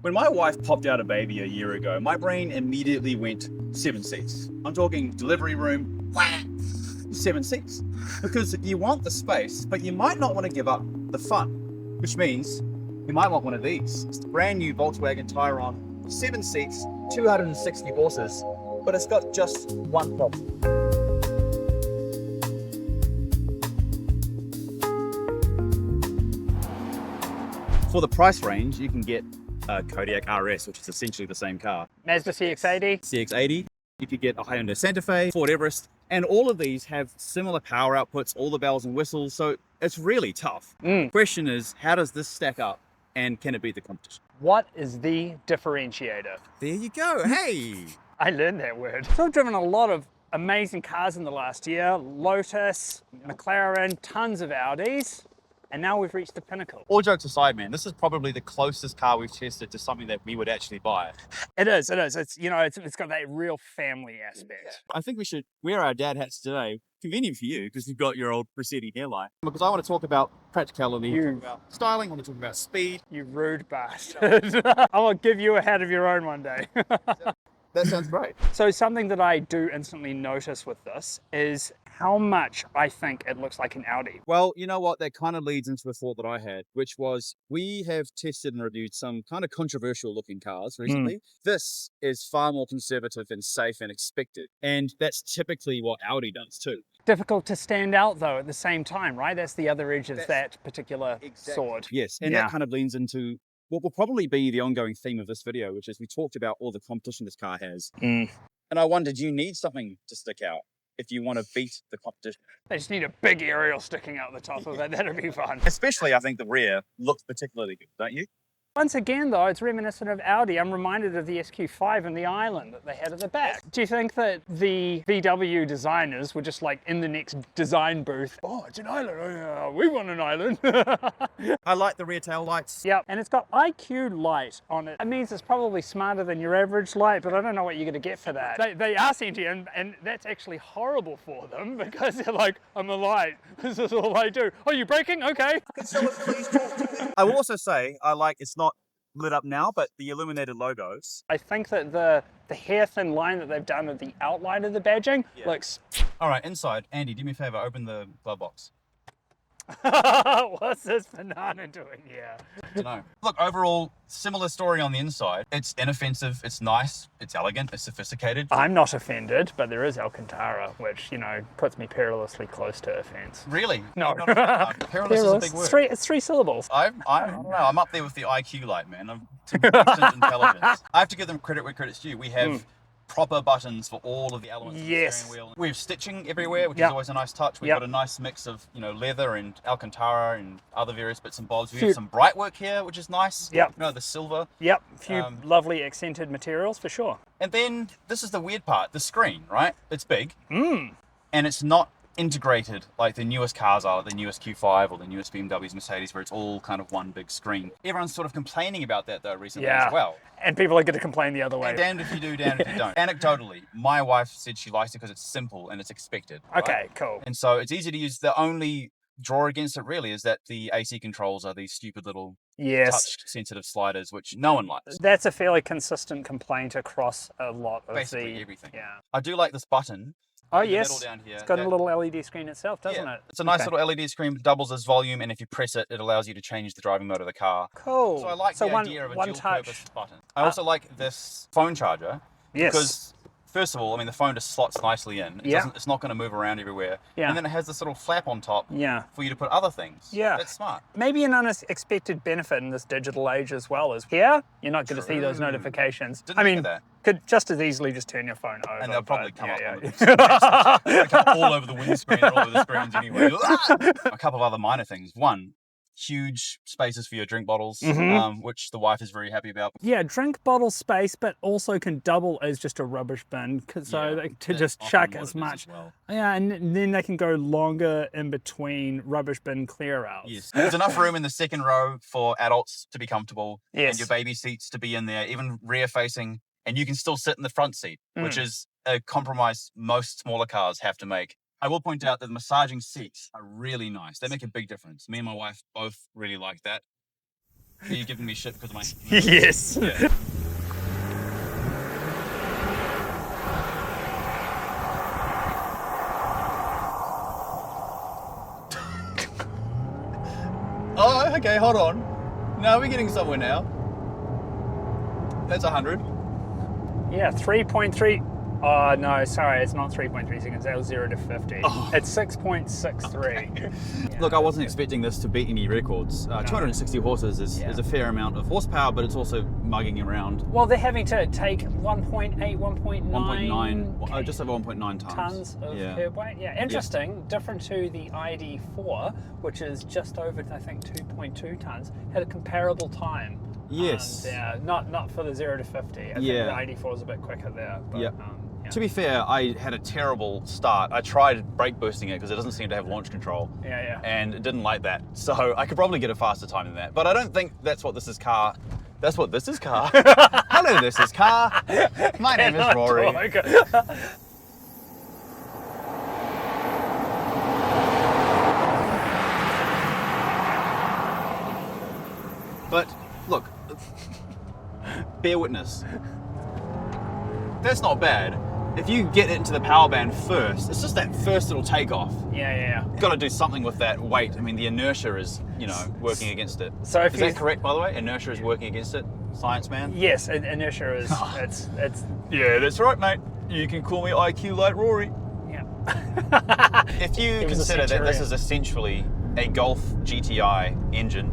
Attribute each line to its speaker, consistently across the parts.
Speaker 1: When my wife popped out a baby a year ago, my brain immediately went 7 seats. I'm talking delivery room, 7 seats. Because you want the space, but you might not want to give up the fun, which means you might want one of these. It's the brand new Volkswagen Tayron, 7 seats, 260 horses, but it's got just one problem. For the price range, you can get a Kodiaq RS, which is essentially the same car.
Speaker 2: Mazda CX-80.
Speaker 1: CX-80. You could get a Hyundai Santa Fe, Ford Everest, and all of these have similar power outputs, all the bells and whistles, so it's really tough. The question is, how does this stack up, and can it beat the competition?
Speaker 2: What is the differentiator?
Speaker 1: There you go, hey!
Speaker 2: I learned that word. So I've driven a lot of amazing cars in the last year. Lotus, McLaren, tons of Audis. And now we've reached the pinnacle.
Speaker 1: All jokes aside, man, this is probably the closest car we've tested to something that we would actually buy.
Speaker 2: It is. It's, you know, it's got that real family aspect.
Speaker 1: I think we should wear our dad hats today. Convenient for you, because you've got your old receding hairline. Because I want to talk about practicality, talk about styling, I want to talk about speed.
Speaker 2: You rude bastard. I will give you a hat of your own one day.
Speaker 1: That sounds great.
Speaker 2: So something that I do instantly notice with this is how much I think it looks like an Audi.
Speaker 1: Well, you know what? That kind of leads into a thought that I had, which was we have tested and reviewed some kind of controversial looking cars recently. This is far more conservative and safe and expected. And that's typically what Audi does too.
Speaker 2: Difficult to stand out though at the same time, right? That's the other edge of that particular sword.
Speaker 1: Yes, and that kind of leans into what will probably be the ongoing theme of this video, which is we talked about all the competition this car has. And I wondered, do you need something to stick out if you want to beat the competition?
Speaker 2: They just need a big aerial sticking out the top of it. That'd be fun.
Speaker 1: Especially, I think the rear looks particularly good, don't you?
Speaker 2: Once again, though, it's reminiscent of Audi. I'm reminded of the SQ5 and the island that they had at the back. Do you think that the VW designers were just like in the next design booth? Oh, it's an island. Oh, we want an island.
Speaker 1: I like the rear tail lights.
Speaker 2: Yep, and it's got IQ light on it. It means it's probably smarter than your average light, but I don't know what you're going to get for that. They are sentient, and that's actually horrible for them because they're like, I'm a light. This is all I do. Oh, you braking? Okay.
Speaker 1: I will also say, I like it's not lit up now, but the illuminated logos.
Speaker 2: I think that the hair thin line that they've done with the outline of the badging looks...
Speaker 1: All right, inside, Andy, do me a favor, open the glove box.
Speaker 2: What's this banana doing here?
Speaker 1: I don't know. Look, overall, similar story on the inside. It's inoffensive, it's nice, it's elegant, it's sophisticated.
Speaker 2: I'm not offended, but there is Alcantara, which, you know, puts me perilously close to offense.
Speaker 1: Really?
Speaker 2: No.
Speaker 1: Perilous is a big word.
Speaker 2: It's three syllables.
Speaker 1: I don't know, I'm up there with the IQ light, man. I'm instant intelligence. I have to give them credit where credit's due. We have proper buttons for all of the elements of the steering wheel. We have stitching everywhere, which is always a nice touch. We've got a nice mix of, you know, leather and Alcantara and other various bits and bobs. We have some bright work here, which is nice. You know, the silver.
Speaker 2: A few lovely accented materials for sure.
Speaker 1: And then this is the weird part, the screen, right? It's big. And it's not integrated like the newest cars are, like the newest Q5 or the newest BMWs, Mercedes, where it's all kind of one big screen. Everyone's sort of complaining about that though recently as well.
Speaker 2: And people are going to complain the other way.
Speaker 1: And damned if you do, damned if you don't. Anecdotally, my wife said she likes it because it's simple and it's expected.
Speaker 2: Okay, cool.
Speaker 1: And so it's easy to use. The only draw against it really is that the AC controls are these stupid little touch sensitive sliders, which no one likes.
Speaker 2: That's a fairly consistent complaint across a lot of
Speaker 1: basically everything. I do like this button.
Speaker 2: Oh yes, down here. It's got a little LED screen itself, doesn't it?
Speaker 1: It's a nice little LED screen, doubles as volume, and if you press it, it allows you to change the driving mode of the car.
Speaker 2: Cool.
Speaker 1: So I like the idea of a dual-purpose button. I also like this phone charger. Because first of all, I mean, the phone just slots nicely in. It's not going to move around everywhere. And then it has this little flap on top for you to put other things. That's smart.
Speaker 2: Maybe an unexpected benefit in this digital age as well is here, you're not going to see those notifications.
Speaker 1: I mean,
Speaker 2: could just as easily just turn your phone over.
Speaker 1: And they'll probably come up on the they'll come all over the windscreen and all over the screens anyway. A couple of other minor things. One, huge spaces for your drink bottles, which the wife is very happy about. Yeah,
Speaker 2: drink bottle space, but also can double as just a rubbish bin, so they to just chuck as much. And then they can go longer in between rubbish bin clear outs.
Speaker 1: Yes, there's enough room in the second row for adults to be comfortable, and your baby seats to be in there, even rear facing, and you can still sit in the front seat, which is a compromise most smaller cars have to make. I will point out that the massaging seats are really nice. They make a big difference. Me and my wife both really like that. Are you giving me shit because of my...
Speaker 2: Yes.
Speaker 1: Yeah. Oh, okay, hold on. No, we're getting somewhere now. That's 100.
Speaker 2: Yeah, 3.3. Oh, no, sorry, it's not 3.3 seconds. That was 0 to 50.
Speaker 1: Oh.
Speaker 2: It's 6.63. Yeah.
Speaker 1: Look, I wasn't expecting this to beat any records. 260 horses is a fair amount of horsepower, but it's also mugging around.
Speaker 2: Well, they're having to take 1.8, 1.9,
Speaker 1: just over 1.9
Speaker 2: tons of curb weight. Yeah, interesting. Different to the ID4, which is just over, I think, 2.2 tons. Had a comparable time.
Speaker 1: Yes.
Speaker 2: Yeah, not for the 0 to 50. I think the ID4 is a bit quicker there. But,
Speaker 1: yeah. To be fair, I had a terrible start. I tried brake boosting it because it doesn't seem to have launch control.
Speaker 2: Yeah.
Speaker 1: And it didn't like that. So I could probably get a faster time than that. But I don't think that's what this is car. That's what this is car. Hello, this is car. My name is Rory. But look, bear witness. That's not bad. If you get into the power band first, it's just that first little takeoff.
Speaker 2: Yeah.
Speaker 1: You've got to do something with that weight. I mean, the inertia is, working against it.
Speaker 2: So if
Speaker 1: is that correct, by the way? Inertia is working against it, science man?
Speaker 2: Yes, inertia is. it's.
Speaker 1: Yeah, that's right, mate. You can call me IQ Light Rory.
Speaker 2: Yeah.
Speaker 1: If you consider that this is essentially a Golf GTI engine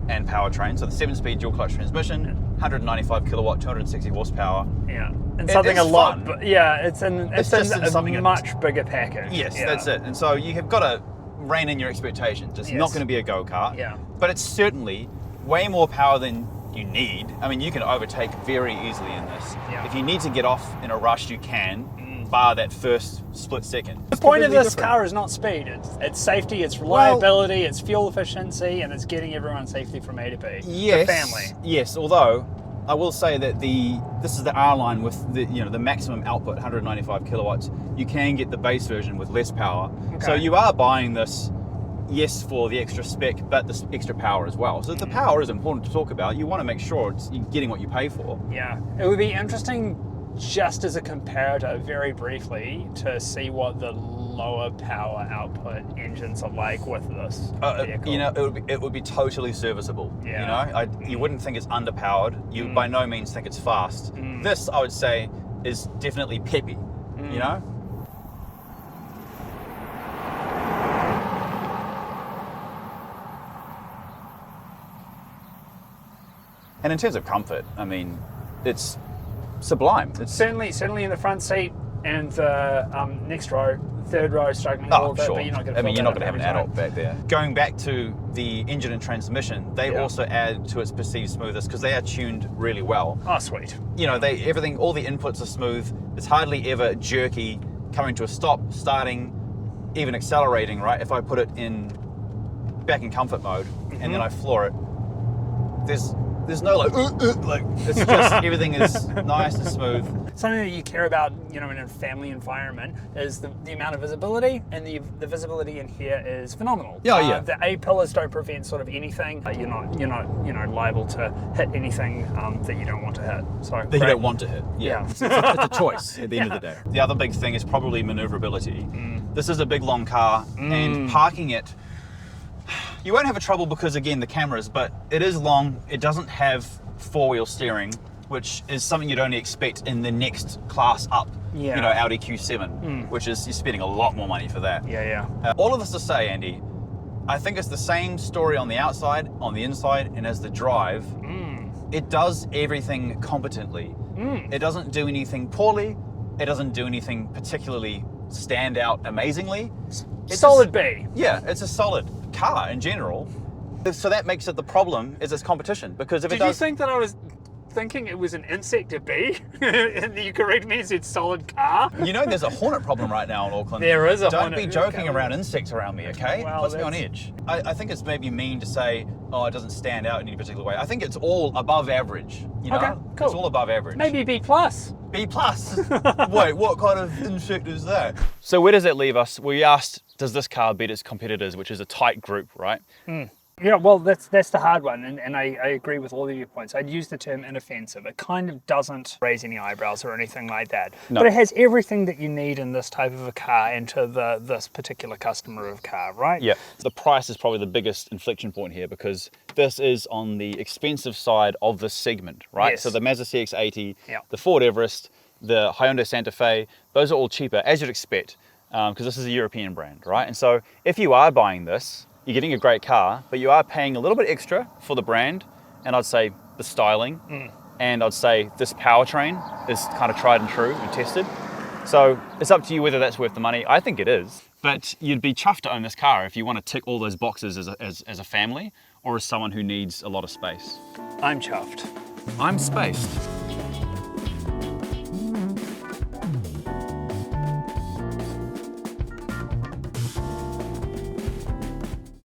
Speaker 1: and powertrain, so the 7-speed dual clutch transmission, 195 kilowatt, 260 horsepower.
Speaker 2: Yeah. And something a lot,
Speaker 1: fun.
Speaker 2: But yeah, it's in
Speaker 1: something
Speaker 2: a much bigger package.
Speaker 1: Yes, that's it. And so you have got to rein in your expectations. It's not going to be a go-kart.
Speaker 2: Yeah.
Speaker 1: But it's certainly way more power than you need. I mean, you can overtake very easily in this.
Speaker 2: Yeah.
Speaker 1: If you need to get off in a rush, you can, bar that first split second.
Speaker 2: The point of this car is not speed. It's safety, it's reliability, it's fuel efficiency, and it's getting everyone safely from A to B.
Speaker 1: Yes.
Speaker 2: The family.
Speaker 1: Yes, although I will say that this is the R-Line with the maximum output, 195 kilowatts. You can get the base version with less power.
Speaker 2: Okay.
Speaker 1: So you are buying this, yes, for the extra spec, but the extra power as well. So the power is important to talk about. You want to make sure you're getting what you pay for.
Speaker 2: Yeah. It would be interesting, just as a comparator, very briefly, to see what the lower power output engines are like with this vehicle.
Speaker 1: It would be totally serviceable.
Speaker 2: Yeah.
Speaker 1: You wouldn't think it's underpowered. You by no means think it's fast. This, I would say, is definitely peppy. And in terms of comfort, I mean, it's sublime. It's
Speaker 2: certainly in the front seat and the next row, third row, struggling a little bit, but you're not going to
Speaker 1: have an adult back there. Going back to the engine and transmission, they also add to its perceived smoothness because they are tuned really well.
Speaker 2: Oh, sweet.
Speaker 1: All the inputs are smooth. It's hardly ever jerky, coming to a stop, starting, even accelerating, right? If I put it back in comfort mode and then I floor it, there's no it's just everything is nice and smooth.
Speaker 2: Something that you care about, in a family environment is the amount of visibility, and the visibility in here is phenomenal. The A pillars don't prevent sort of anything. You're not liable to hit anything that you don't want to hit. So
Speaker 1: that you don't want to hit. Yeah. It's a choice at the end of the day. The other big thing is probably maneuverability. This is a big long car, and parking it, you won't have a trouble because, again, the cameras, but it is long. It doesn't have four-wheel steering, which is something you'd only expect in the next class up. Audi Q7, which is, you're spending a lot more money for that. All of this to say, Andy, I think it's the same story on the outside, on the inside, and as the drive. It does everything competently. It doesn't do anything poorly. It doesn't do anything particularly stand out amazingly. It's
Speaker 2: solid B.
Speaker 1: Yeah, it's a solid car in general. So that makes it the problem is its competition, because if
Speaker 2: Did you think that I was thinking it was an insect to B? And you correct me, it's solid car?
Speaker 1: There's a hornet problem right now in Auckland.
Speaker 2: There is a
Speaker 1: Don't
Speaker 2: hornet.
Speaker 1: be joking around insects around me, okay?
Speaker 2: Well,
Speaker 1: Puts me on edge. I think it's maybe mean to say, oh, it doesn't stand out in any particular way. I think it's all above average.
Speaker 2: Okay, cool.
Speaker 1: It's all above average.
Speaker 2: Maybe B plus.
Speaker 1: B plus? Wait, what kind of insect is that? So where does that leave us? We asked, does this car beat its competitors, which is a tight group, right?
Speaker 2: Yeah, well, that's the hard one, and I agree with all of your points. I'd use the term inoffensive. It kind of doesn't raise any eyebrows or anything like that.
Speaker 3: No.
Speaker 2: But it has everything that you need in this type of a car and to this particular customer of car, right?
Speaker 3: Yeah, the price is probably the biggest inflection point here because this is on the expensive side of this segment, right?
Speaker 2: Yes.
Speaker 3: So the Mazda CX-80,
Speaker 2: Yeah.
Speaker 3: the Ford Everest, the Hyundai Santa Fe, those are all cheaper, as you'd expect, because this is a European brand, right? And so if you are buying this, you're getting a great car, but you are paying a little bit extra for the brand, and I'd say the styling, and I'd say this powertrain is kind of tried and true and tested. So it's up to you whether that's worth the money. I think it is, but you'd be chuffed to own this car if you want to tick all those boxes as a family or as someone who needs a lot of space.
Speaker 2: I'm chuffed.
Speaker 3: I'm spaced.